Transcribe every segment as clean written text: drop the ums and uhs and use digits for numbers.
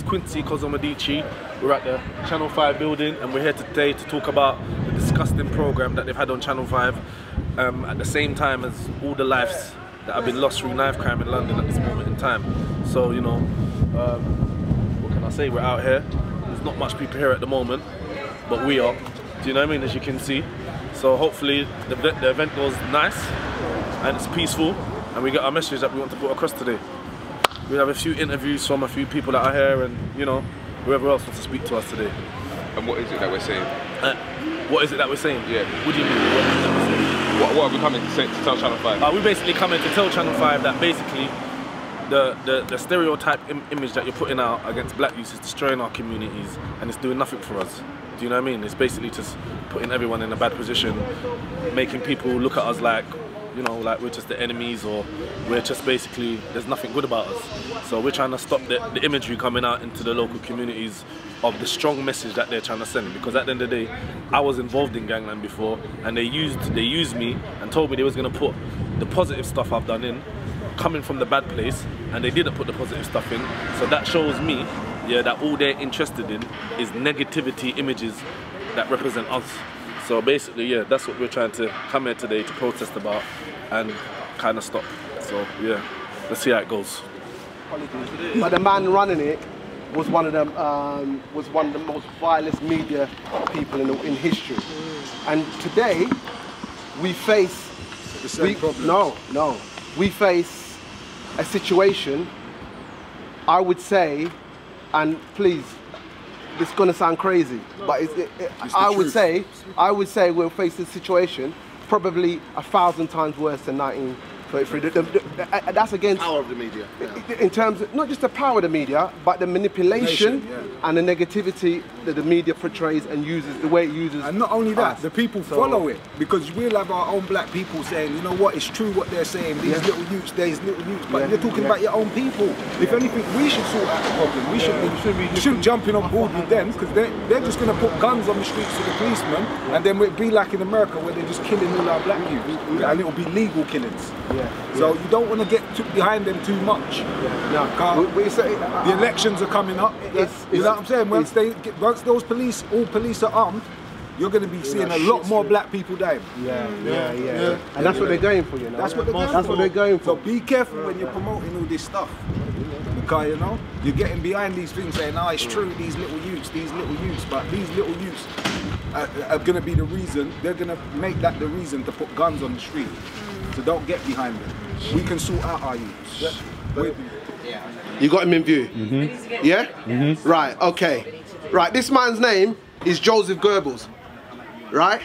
Quincy Cosomadici. We're at the Channel 5 building and we're here today to talk about the disgusting programme that they've had on Channel 5 at the same time as all the lives that have been lost through knife crime in London at this moment in time. So, you know, what can I say? We're out here. There's not much people here at the moment, but we are. Do you know what I mean? As you can see. So hopefully the event goes nice and it's peaceful and we get our message that we want to put across today. We have a few interviews from a few people that are here and, you know, whoever else wants to speak to us today. And what is it that we're saying? What is it that we're saying? Yeah. What do you mean? What is it that we're saying? What are we coming to say, to tell Channel 5? We're basically coming to tell Channel 5 that basically the stereotype image that you're putting out against black youth is destroying our communities and it's doing nothing for us. Do you know what I mean? It's basically just putting everyone in a bad position, making people look at us like, you know, like we're just the enemies or we're just basically, there's nothing good about us. So we're trying to stop the imagery coming out into the local communities of the strong message that they're trying to send, because at the end of the day, I was involved in gangland before and they used me and told me they was going to put the positive stuff I've done in, coming from the bad place, and they didn't put the positive stuff in. So that shows me, yeah, that all they're interested in is negativity images that represent us. So basically, yeah, that's what we're trying to come here today to protest about and kind of stop. So yeah, let's see how it goes. But the man running it was one of the most vilest media people in history. And today we face the same problem. No, we face a situation. I would say, and please, it's going to sound crazy, but I would say we'll face a situation probably 1,000 times worse than 1933. That's against Power of the media. Yeah. In terms of not just the power of the media, but the manipulation and the negativity that the media portrays and uses, the way it uses. And not only that, us. the people follow it, because we'll have our own black people saying, you know what, it's true what they're saying, these little youths, there's little youths, but you're talking about your own people. If anything, we should sort out the problem. We shouldn't jumping on board with them, because they're just going to put guns on the streets to the policemen, and then it'll be like in America where they're just killing all our black youth, and it'll be legal killings. So you don't want to get behind them too much. The elections are coming up. You know what I'm saying? Once all police are armed, you're going to be seeing a lot more black people dying. And that's what they're going for, you know. That's what they're going for. So be careful when you're promoting all this stuff, because you know you're getting behind these things saying, "Oh, it's true, these little youths," but these little youths are going to be the reason. They're going to make that the reason to put guns on the street. So don't get behind them. We can sort out our youths. You got him in view? Mm-hmm. Yeah? Mm-hmm. Right, okay. Right, this man's name is Joseph Goebbels. Right?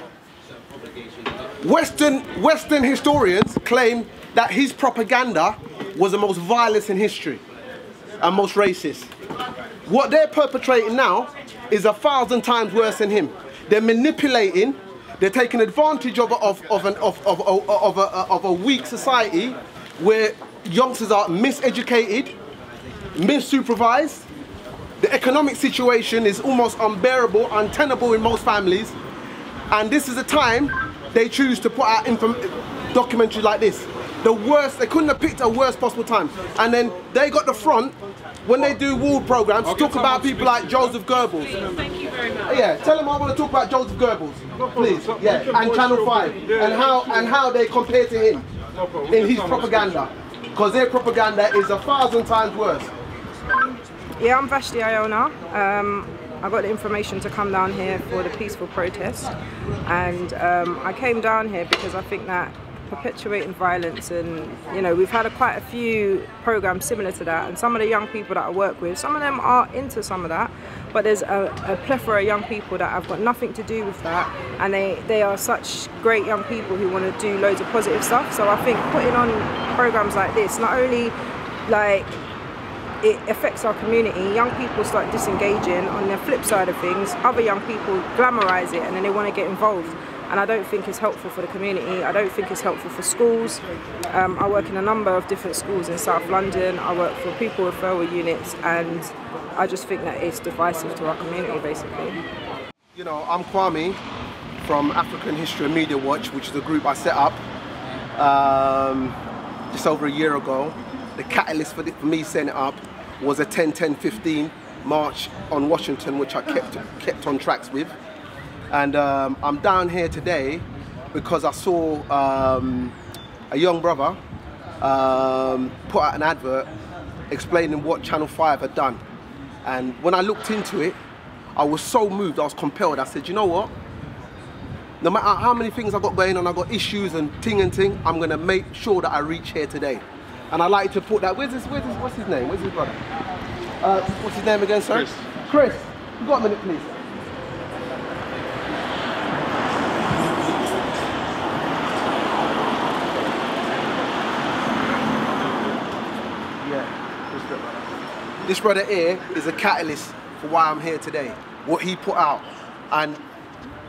Western historians claim that his propaganda was the most violent in history and most racist. What they're perpetrating now is 1,000 times worse than him. They're manipulating. They're taking advantage of a weak society where youngsters are miseducated, missupervised. The economic situation is almost unbearable, untenable in most families. And this is the time they choose to put out documentaries like this. The worst, they couldn't have picked a worst possible time. And then they got the front, when they do war programs, to talk about people like Joseph Goebbels. Thank you very much. Yeah, tell them I want to talk about Joseph Goebbels, please. Yeah, and Channel 5, and how they compare to him in his propaganda, because their propaganda is 1,000 times worse. Yeah, I'm Vashti Iona. I got the information to come down here for the peaceful protest, and I came down here because I think that perpetuating violence, and you know, we've had quite a few programs similar to that, and some of the young people that I work with, some of them are into some of that, but there's a plethora of young people that have got nothing to do with that, and they are such great young people who want to do loads of positive stuff. So I think putting on programs like this, not only like it affects our community, young people start disengaging. On the flip side of things, other young people glamorize it and then they want to get involved. And I don't think it's helpful for the community. I don't think it's helpful for schools. I work in a number of different schools in South London. I work for people referral units, and I just think that it's divisive to our community, basically. You know, I'm Kwame from African History and Media Watch, which is a group I set up just over a year ago. The catalyst for me setting it up was a 10-10-15 march on Washington, which I kept on tracks with. And I'm down here today because I saw a young brother put out an advert explaining what Channel 5 had done. And when I looked into it, I was so moved, I was compelled. I said, you know what? No matter how many things I got going on, I got issues and ting, I'm gonna make sure that I reach here today. And I like to put that, what's his name? Where's his brother? What's his name again, sir? Chris, you got a minute, please? Yeah, this brother here is a catalyst for why I'm here today. What he put out. And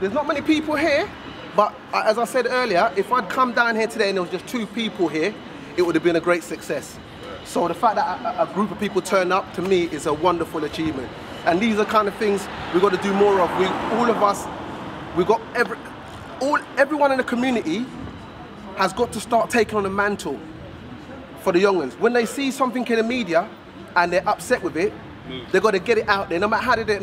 there's not many people here, but as I said earlier, if I'd come down here today and there was just 2 people here, it would have been a great success. So the fact that a group of people turn up, to me, is a wonderful achievement. And these are kind of things we've got to do more of. All of us, we've got everyone in the community has got to start taking on a mantle for the young ones. When they see something in the media and they're upset with it, they've got to get it out there, no matter how they do it.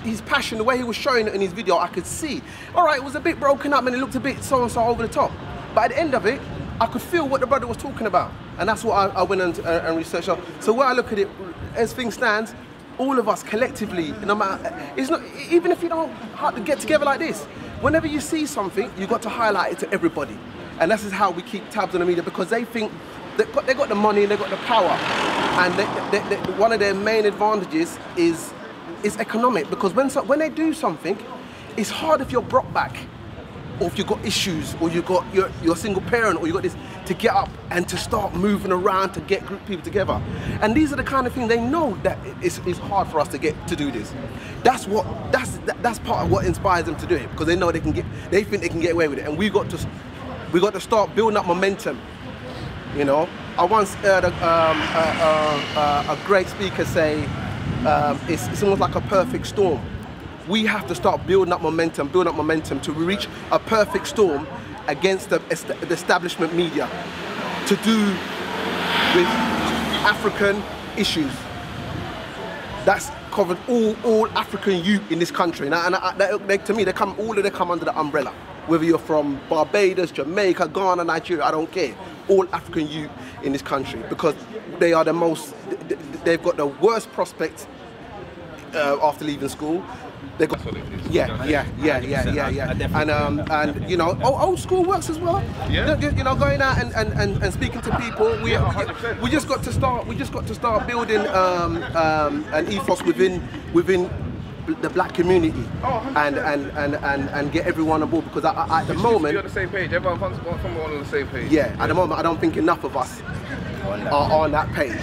His passion, the way he was showing it in his video, I could see. All right, it was a bit broken up and it looked a bit so-and-so over the top. But at the end of it, I could feel what the brother was talking about. And that's what I went and researched. So when I look at it, as things stands, all of us collectively, no matter, it's not, even if you don't get together like this, whenever you see something, you've got to highlight it to everybody. And this is how we keep tabs on the media, because they think they got the money, they got the power. And one of their main advantages is economic, because when they do something, it's hard if you're brought back, or if you've got issues, or you're a single parent, or you've got this, to get up and to start moving around to get group people together. And these are the kind of things they know that it's hard for us to do this. That's part of what inspires them to do it, because they know they think they can get away with it. And we got to start building up momentum. You know, I once heard a great speaker say, it's almost like a perfect storm. We have to start building up momentum to reach a perfect storm against the establishment media to do with African issues. That's covered all African youth in this country. And to me, all of them come under the umbrella. Whether you're from Barbados, Jamaica, Ghana, Nigeria, I don't care. All African youth in this country, because they are they've got the worst prospects after leaving school. They got, yeah. And you know, old school works as well. Yeah. You know, going out and speaking to people. We just got to start building an ethos within the black community, and get everyone on board, because at the moment, be on the same page. Everyone from on the same page. Yeah. At the moment, I don't think enough of us are on that page.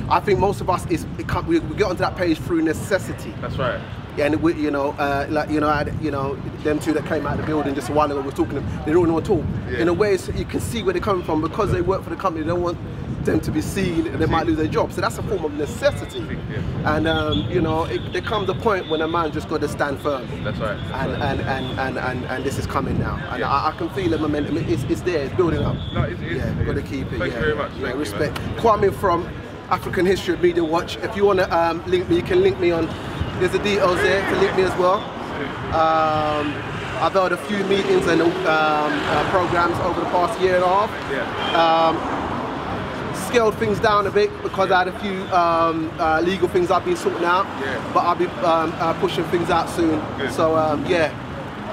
I think most of us we get onto that page through necessity. That's right. Yeah, and we, them 2 that came out of the building just a while ago, we were talking to them, they don't want to talk. Yeah. In a way, so you can see where they're coming from, because they work for the company. They don't want them to be seen, and they might lose their job. So that's a form of necessity. Yeah. And there comes a point when a man just got to stand firm. That's right. And this is coming now. And yeah. I can feel the momentum. It's there. It's building up. No, it is. Yeah, got to keep it. Thank you very much. Yeah, respect. Kwame from African History Media Watch. If you want to link me, you can link me on. There's the details there to link me as well. I've held a few meetings and programs over the past year and a half. Yeah. Scaled things down a bit because I had a few legal things I've been sorting out. Yeah. But I'll be pushing things out soon. Good. So yeah,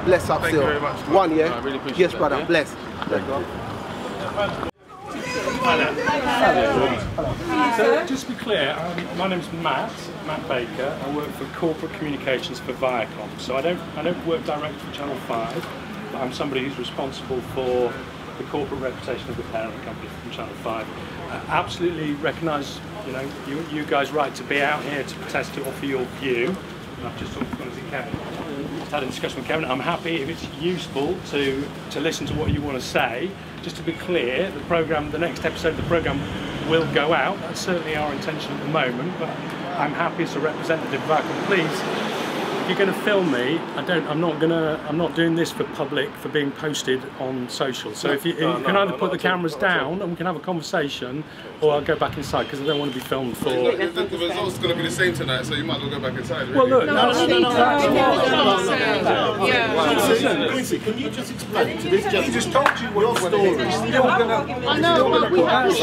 bless up. Thank you very much. One, yeah. I really appreciate yes, brother. That, yeah? Bless. Thank you. So just to be clear, my name's Matt Baker. I work for corporate communications for Viacom. So I don't work directly for Channel 5, but I'm somebody who's responsible for the corporate reputation of the parent company from Channel 5. Absolutely recognise, you guys' right to be out here to protest, to offer your view. And I've just talked to Kevin. Had a discussion with Kevin. I'm happy if it's useful to listen to what you want to say. Just to be clear, the next episode of the programme will go out. That's certainly our intention at the moment, but I'm happy as a representative of Viacom. Please, if you're going to film me, I'm not doing this for public, for being posted on social. So if you can either put the cameras down and we can have a conversation, or I'll go back inside because I don't want to be filmed for. The result's going to be the same tonight, so you might as well go back inside. Really. Well, look, no. Quincy, can you just explain to this gentleman? He just told you what your story. I know, but we have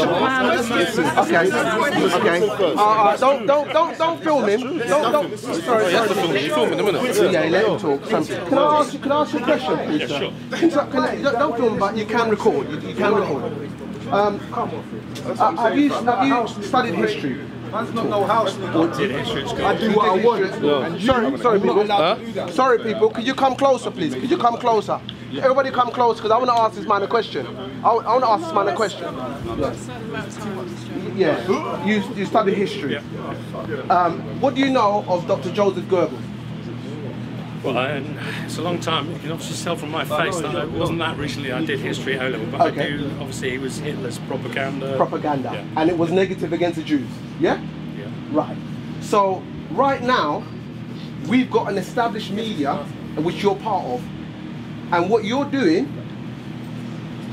Don't film him. Don't. Sorry. You're filming him, innit? Yeah, let him talk. Can I ask you a question, please? Yeah, sure. Don't film, but you can record. You can record. Have you studied history? Man's not no house. Did history at school. I do what I want. And Sorry, people. Sorry, people. Could you come closer, please? Could you come closer? Everybody come close, because I want to ask this man a question. I want to ask this man a question. Yeah. You studied history. What do you know of Dr. Joseph Goebbels? Well, it's a long time. You can obviously tell from my face that it wasn't that recently I did history at O-level, but I do, obviously he was Hitler's propaganda. Yeah. And it was negative against the Jews, yeah? Yeah. Right. So, right now, we've got an established media, which you're part of, and what you're doing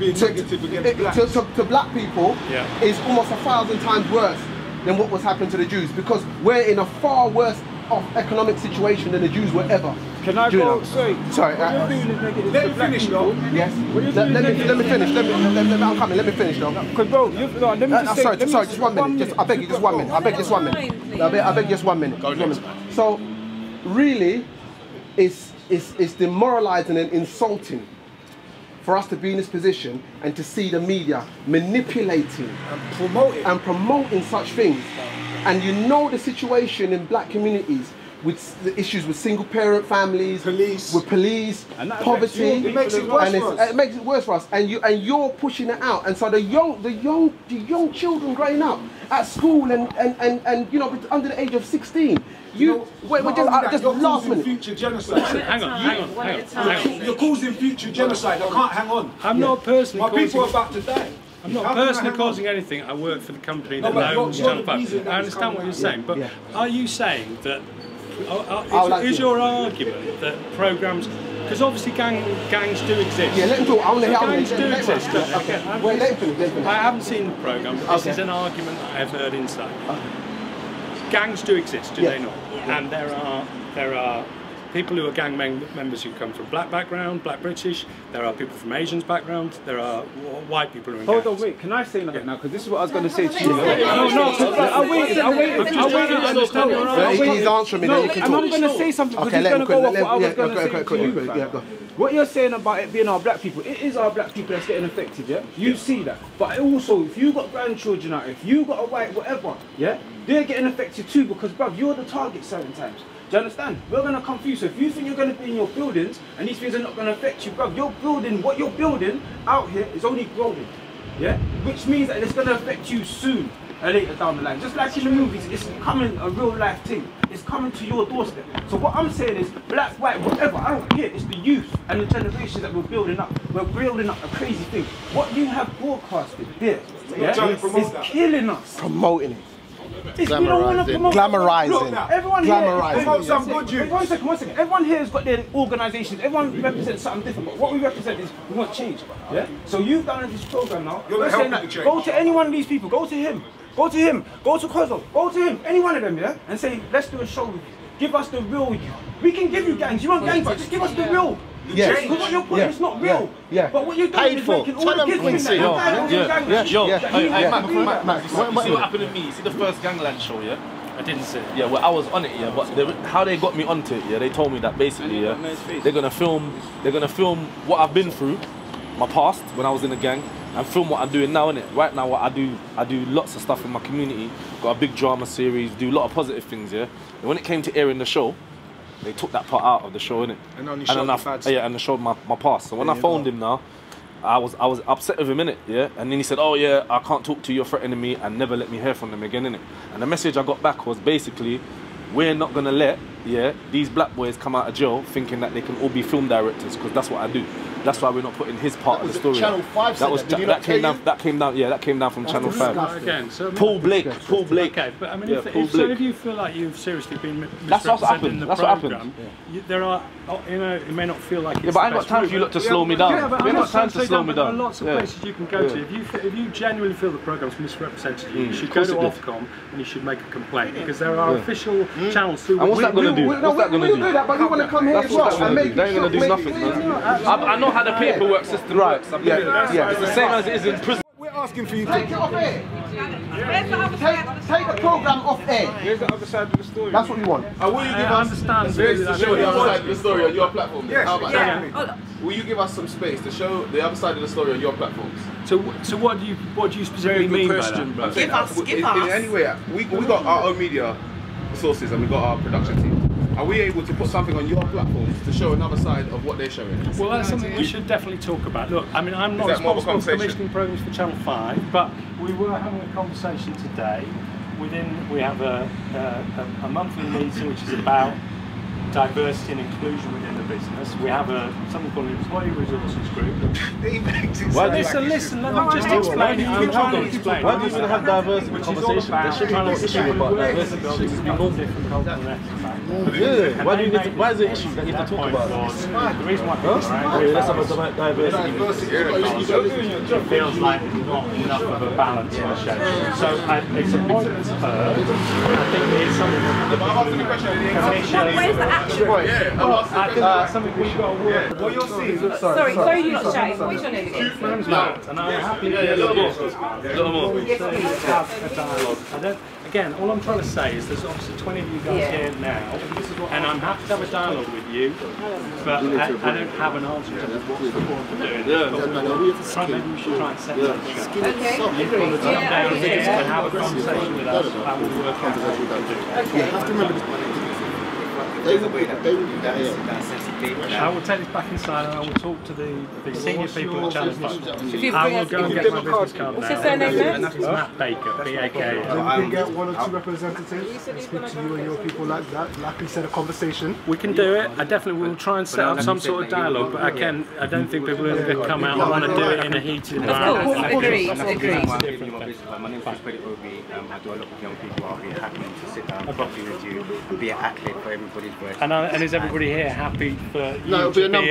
to black people is almost 1,000 times worse than what was happening to the Jews, because we're in a far worse economic situation than the Jews were ever. can I go? Sorry. Let me finish though. Yes. Let me finish. I'm coming. Let me finish though. Because bro, let me just say. Sorry, just 1 minute. I beg you, just 1 minute. I beg just 1 minute. I beg just 1 minute. So, really, it's demoralizing and insulting for us to be in this position and to see the media manipulating and promoting such things. And you know the situation in black communities with the issues with single parent families, with police, and poverty, it makes it worse for us. It makes it worse for us. And you're pushing it out. And so the young children growing up at school and you know under the age of 16. Just last minute. Future genocide. Hang on. You're causing future genocide. I can't hang on. I'm not personally My causing... people are about to die. I'm not personally causing anything. I work for the company that owns Channel 5. I understand what you're saying, but are you saying that... is your argument that programmes... Because obviously gangs do exist. Yeah, let him talk. I want to hear gangs do exist. Okay. Wait, let him finish. I haven't seen the programme, but this is an argument that I've heard inside. Gangs do exist, do they not? And there are people who are gang members who come from black background, black British. There are people from Asian background. There are white people who are in gangs. Hold on, wait. Can I say that now? Because this is what I was going to say to you. No. I'll wait. I'm just trying to understand your argument. He's answering me. No, and I'm going to say something because he's going to go off what I was going to say to you. What you're saying about it being our black people, it is our black people that's getting affected, yeah? You see that. But also, if you got grandchildren out, if you got a white whatever, yeah? They're getting affected too because, bruv, you're the target certain times. Do you understand? We're going to come for you. So if you think you're going to be in your buildings and these things are not going to affect you, bruv, what you're building out here is only growing, yeah? Which means that it's going to affect you soon or later down the line. Just like in the movies, it's coming a real life thing. It's coming to your doorstep. So what I'm saying is, black, white, whatever, I don't care. It's the youth and the generations that we're building up. We're building up a crazy thing. What you have broadcasted there, is killing us. Promoting it. We don't want to promote. Glamorizing. Look, everyone here one second. Everyone here has got their organisations. Everyone represents something different. But what we represent is we want change. Yeah. So you've done this program now. You're saying that go to any one of these people. Go to him. Go to him. Go to Kozo. Go to him. Any one of them, yeah. And say, let's do a show with you. Give us the real you. We can give you gangs. You want gangs, but just give us the real. Yes. Because what you're putting is not real. Yeah. But what you're doing is making all the kids in that. Max, see what happened to me? See the first Gangland show, yeah? I didn't see it. Yeah, well, I was on it, yeah, but how they got me onto it, yeah, they told me that basically, yeah, they're gonna film what I've been through, my past when I was in the gang, and film what I'm doing now, innit? Right now, what I do lots of stuff in my community, got a big drama series, do a lot of positive things, yeah. And when it came to airing the show, they took that part out of the show, innit? And only showed and they showed my past. So when I phoned him now, I was upset with him, innit? Yeah. And then he said, "Oh yeah, I can't talk to you, you're threatening me, and never let me hear from them again, innit?" And the message I got back was basically, we're not gonna let yeah, these black boys come out of jail thinking that they can all be film directors, because that's what I do. That's why we're not putting his part of the story. Channel 5 that came down from Channel 5. Again, so Paul Blake. Okay, but I mean, if you feel like you've seriously been misrepresented in the programme, there are, you know, it may not feel like it's but I ain't got time for you lot to slow me down. Yeah, but we ain't got time to slow me down. There are lots of places you can go to. If you genuinely feel the programme's misrepresented you, you should go to Ofcom and you should make a complaint, because there are official channels through. And what's that going to do? What's that going to do? But you want to come here as well and make it. They ain't going to do nothing, man. I know how the paperwork system works. It's the same as it is in prison. We're asking for you to take it off air. Take the program off air. Here's the other side of the story. That's what you want. Will you give us some space to show the other side of the story on your platform? Yes, How about that? Will you give us some space to show the other side of the story on your platforms? So what do you specifically mean by that? Give us. In any way, we got our own media sources and we got our production team. Are we able to put something on your platforms to show another side of what they're showing? Well, that's something we should definitely talk about. Look, I mean, I'm not responsible for commissioning programmes for Channel 5, but we were having a conversation today. We have a monthly meeting which is about diversity and inclusion within the business. We have something called an employee resources group. Listen, let me just explain it. I'm trying to explain. Why do you even have diversity conversations? There should be no issue about diversity. It should be normal. Yeah. Why is it an issue that you have to talk about? The reason why let's have about diversity. It feels like there's not enough of a balance on the show. So it's a point that's heard. I think it is something that Where's the action? I think that's something we've got to work. What you're seeing. Sorry, you're not shouting. What's your name again? My name's Matt, and I'm happy to a little more. have a dialogue. Again, all I'm trying to say is there's obviously 20 of you guys here now, and I'm happy to have a dialogue with you, but I don't have an answer to what we're doing. Maybe we should try and set something up. Okay. You've got to come down here and have a conversation with us about what we're working on. You have to remember this. They will do that. I will take this back inside and I will talk to the senior people at Channel 5. I will go and get my business card now. What's his surname? It's Matt Baker, B-A-K. You can get one or two representatives and speak to you and your people like that, like we said, a conversation. We can do it. I definitely will try and set up some sort of dialogue, but I don't think people are going to come out and want to do it in a heated environment. Agreed. My name is Freddie Obi. I do a lot of young people. I'll be happy to sit down properly with you and be an athlete for everybody's voice. And is everybody here happy for you No, it'll be a number.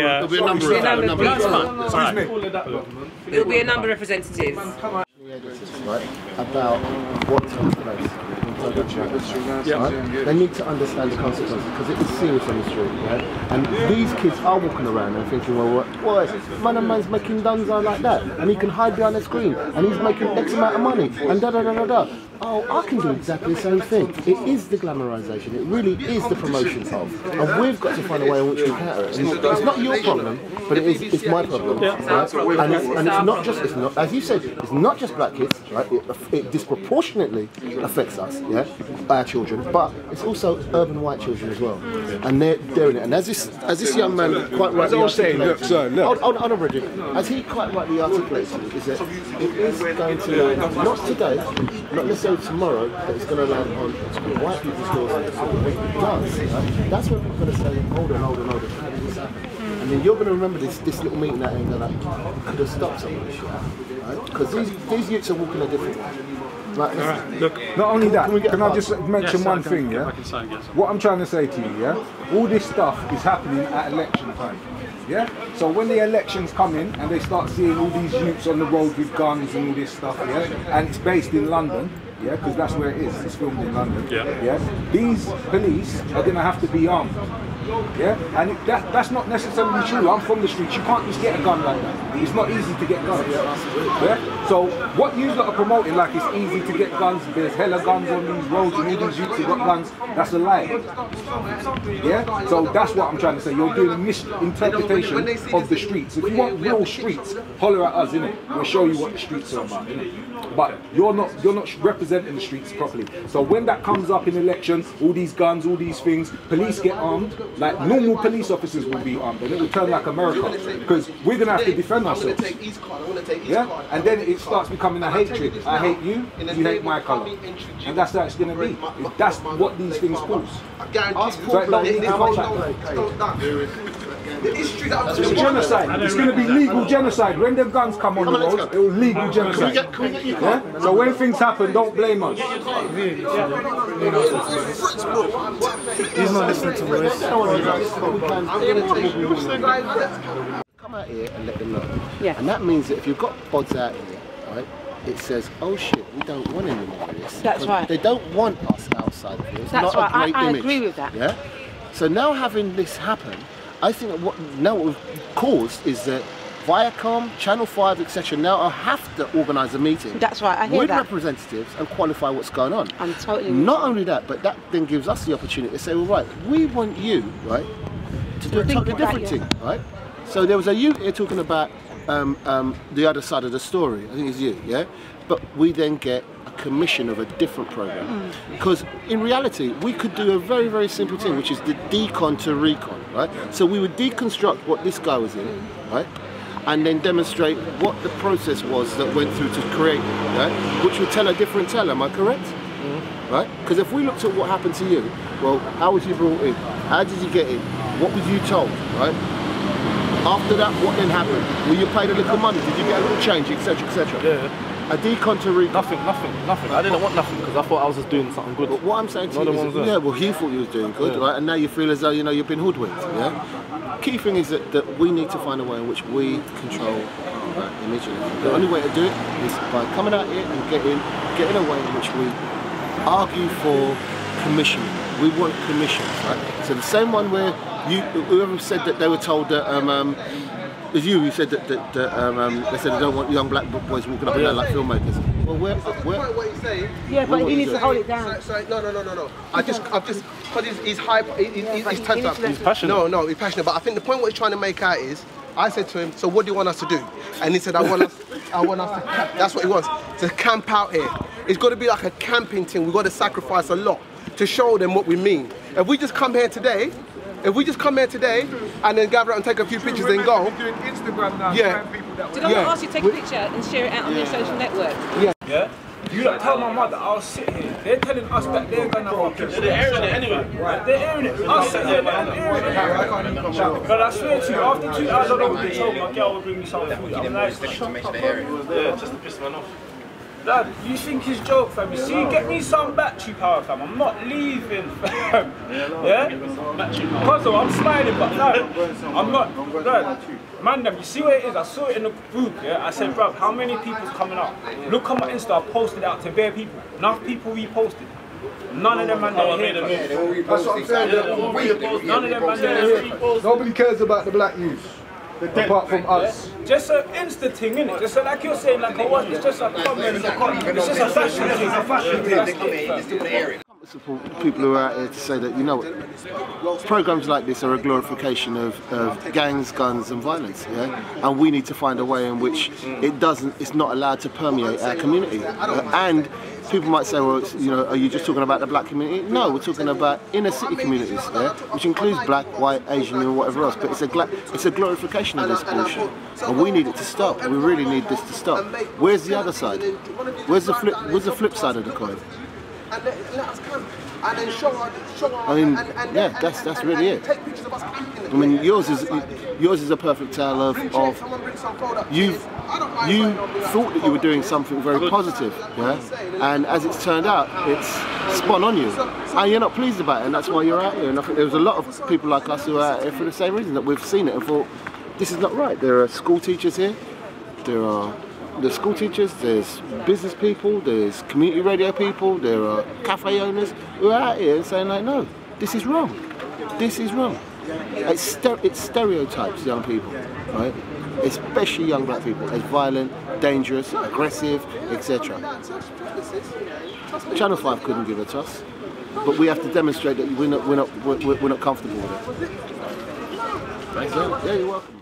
It'll be a number of representatives. Right, about what takes place. Right? They need to understand the consequences because it is serious on the street, right? And these kids are walking around and thinking, well, what? Man's making dunzo like that, and he can hide behind the screen, and he's making X amount of money, and da da da da da. Oh, I can do exactly the same thing. It is the glamorisation. It really is the promotion of, and we've got to find a way in which we counter it. And it's not your problem, but it's my problem. Right? And it's not just, as you said, it's not just black kids, right? It disproportionately affects us, yeah, our children, but it's also urban white children as well, and they're doing it. And as this young man quite rightly articulated, hold on, Reggie. As he quite rightly articulated, is that it is going to not today, not necessarily tomorrow, but it's going to land on white people's doors. When it does, right? That's when people are going to say, hold on, how did this happen? And then you're going to remember this little meeting that ain't going to could have stopped some of this shit, right? Because these youths are walking a different way. Like, look, not only that, can I just mention one thing, yeah? What I'm trying to say to you, yeah? All this stuff is happening at election time, yeah? So when the elections come in and they start seeing all these youths on the road with guns and all this stuff, yeah? And it's based in London, yeah? Because that's where it is, it's filmed in London, yeah? These police are going to have to be armed. Yeah, and that's not necessarily true. I'm from the streets. You can't just get a gun like that. It's not easy to get guns. Yeah? So what you lot are promoting, like it's easy to get guns, there's hella guns on these roads and all these youths have got guns, that's a lie. Yeah? So that's what I'm trying to say. You're doing a misinterpretation of the streets. If you want real streets, holler at us, innit? We'll show you what the streets are about, innit? But you're not representing the streets properly. So when that comes up in elections, all these guns, all these things, police get armed. Like normal police officers will be armed, and it will turn like America, because we're gonna have to defend ourselves. Yeah, and then it starts becoming a hatred. I hate you, you hate my colour, and that's how it's gonna be. That's what these things cause. It's genocide. It's going to be legal genocide. When them guns come on the road, it will legal genocide. Yeah? So when things happen, don't blame us. He's not listening to us. Come out here and let them know. Yeah. And that means that if you've got pods out here, right, it says, oh shit, we don't want any more of this. That's right. They don't want us outside of here. It's That's not right. a great image. I agree with that. Yeah. So now having this happen, I think that what we've caused is that Viacom, Channel 5, etc. now have to organise a meeting. That's right, I hear with that. representatives and qualify what's going on. I'm totally. Not only that, but that then gives us the opportunity to say, well, right, we want you, right, to do a totally different thing, right? So there was a youth here talking about the other side of the story. I think it's you, yeah. But we then get a commission of a different program, because in reality we could do a very, very simple thing, which is the decon to recon, right? So we would deconstruct what this guy was in, right, and then demonstrate what the process was that went through to create it, right? Which would tell a different tale. Am I correct? Right? Because if we looked at what happened to you, well, how was you brought in? How did you get in? What was you told, right? After that, what then happened? Were you paid a little money? Did you get a little change, etc., etc.? Yeah. A decon to recon. Nothing. I didn't want nothing because I thought I was just doing something good. But what I'm saying to you is, yeah, well, he thought you was doing good, right? And now you feel as though, you know, you've been hoodwinked, yeah? Key thing is that we need to find a way in which we control that image. The only way to do it is by coming out here and getting a way in which we argue for commissioning. We want commissions, right? So the same one where whoever said that they were told that it was you who said that they said they don't want young black boys walking up and down like filmmakers. Well, what he's saying. Yeah, but he needs to hold it down. No. I've just, because he's hype, he's turned up. He's passionate. No, he's passionate. But I think the point what he's trying to make out is, I said to him, so what do you want us to do? And he said, I want us to camp. That's what he wants, to camp out here. It's got to be like a camping thing. We've got to sacrifice a lot to show them what we mean. If we just come here today, and then gather out and take a few pictures and go. We're doing Instagram now. Yeah. Did I not ask you to take a picture and share it out on your social network? Yeah? You don't tell my mother I'll sit here. They're telling us that they're gonna fucking. They're airing it anyway. Right, they're airing it. I'll sit here and airing it. But I swear to you, after 2 hours alone, they told my girl would bring me some food. I'm like, Yeah, just to piss man off. Dad, you think it's joke, fam? You see, get me some battery power, fam. I'm not leaving, fam. Yeah? Because I'm smiling, but no, I'm not. Dad, man, you see where it is? I saw it in the group, yeah? I said, bruv, how many people's coming up? Look on my Insta, I posted out to bare people. Enough people reposted. None of them man there here. That's what I'm saying. None of them man there here. Nobody cares about the black youth. Apart from us. Just an Insta thing, innit? Just like you're saying, like a what? It's just a comment. It's just a fashion thing. It's a fashion thing. Support people who are out here to say that, you know what, programs like this are a glorification of gangs, guns and violence, yeah? And we need to find a way in which it's not allowed to permeate our community. And people might say, well, you know, are you just talking about the black community? No, we're talking about inner city communities, yeah? Which includes black, white, Asian and whatever else, but it's a glorification of this bullshit. And we need it to stop. We really need this to stop. Where's the other side? Where's the flip side of the coin? And let us camp, and then show our I mean, yeah, that's really it. Take pictures of us camping. I mean, yours is a perfect tale of you thought that you were doing something very positive, yeah, and as it's turned out, it's spun on you, and you're not pleased about it, and that's why you're out here. And I think there was a lot of people like us who are out here for the same reason, that we've seen it and thought, this is not right. There are school teachers here, there's school teachers, there's business people, there's community radio people, there are cafe owners who are out here saying like, no, this is wrong. This is wrong. It stereotypes young people, right? Especially young black people, as violent, dangerous, aggressive, etc. Channel 5 couldn't give a toss, but we have to demonstrate that we're not comfortable with it. Yeah, you're welcome.